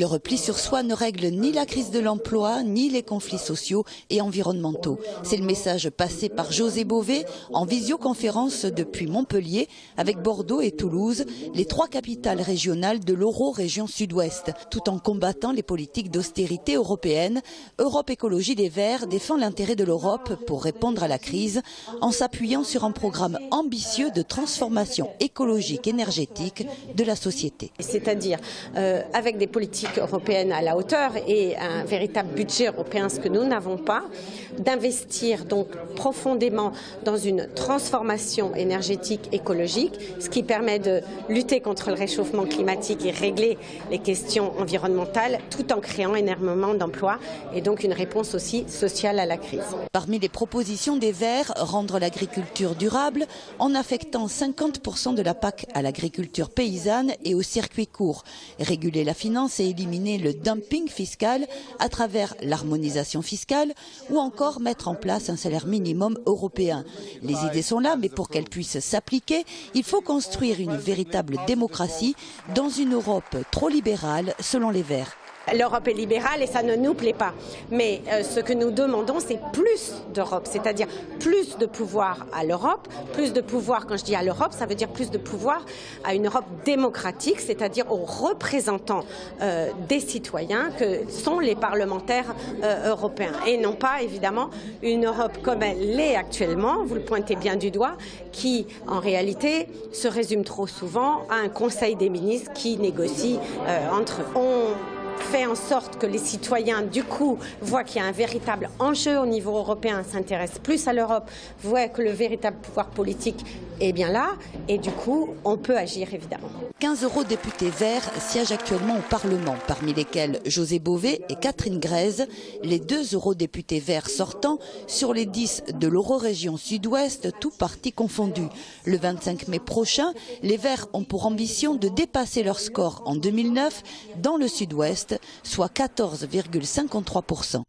Le repli sur soi ne règle ni la crise de l'emploi, ni les conflits sociaux et environnementaux. C'est le message passé par José Bové en visioconférence depuis Montpellier avec Bordeaux et Toulouse, les 3 capitales régionales de l'Euro-région Sud-Ouest. Tout en combattant les politiques d'austérité européennes, Europe Écologie Les Verts défend l'intérêt de l'Europe pour répondre à la crise en s'appuyant sur un programme ambitieux de transformation écologique énergétique de la société. C'est-à-dire avec des politiques européenne à la hauteur et un véritable budget européen, ce que nous n'avons pas, d'investir donc profondément dans une transformation énergétique écologique, ce qui permet de lutter contre le réchauffement climatique et régler les questions environnementales tout en créant énormément d'emplois et donc une réponse aussi sociale à la crise. Parmi les propositions des Verts, rendre l'agriculture durable en affectant 50% de la PAC à l'agriculture paysanne et au circuit court, réguler la finance et éliminer le dumping fiscal à travers l'harmonisation fiscale ou encore mettre en place un salaire minimum européen. Les idées sont là, mais pour qu'elles puissent s'appliquer, il faut construire une véritable démocratie dans une Europe trop libérale selon les Verts. L'Europe est libérale et ça ne nous plaît pas. Mais ce que nous demandons, c'est plus d'Europe, c'est-à-dire plus de pouvoir à l'Europe. Plus de pouvoir, quand je dis à l'Europe, ça veut dire plus de pouvoir à une Europe démocratique, c'est-à-dire aux représentants des citoyens que sont les parlementaires européens. Et non pas, évidemment, une Europe comme elle l'est actuellement, vous le pointez bien du doigt, qui, en réalité, se résume trop souvent à un Conseil des ministres qui négocie entre eux. Fait en sorte que les citoyens, du coup, voient qu'il y a un véritable enjeu au niveau européen, s'intéressent plus à l'Europe, voient que le véritable pouvoir politique est bien là, et du coup, on peut agir, évidemment. 15 eurodéputés verts siègent actuellement au Parlement, parmi lesquels José Bové et Catherine Grèze, les 2 eurodéputés verts sortants sur les 10 de l'Euro-région Sud-Ouest, tous partis confondus. Le 25 mai prochain, les Verts ont pour ambition de dépasser leur score en 2009 dans le Sud-Ouest, soit 14,53%.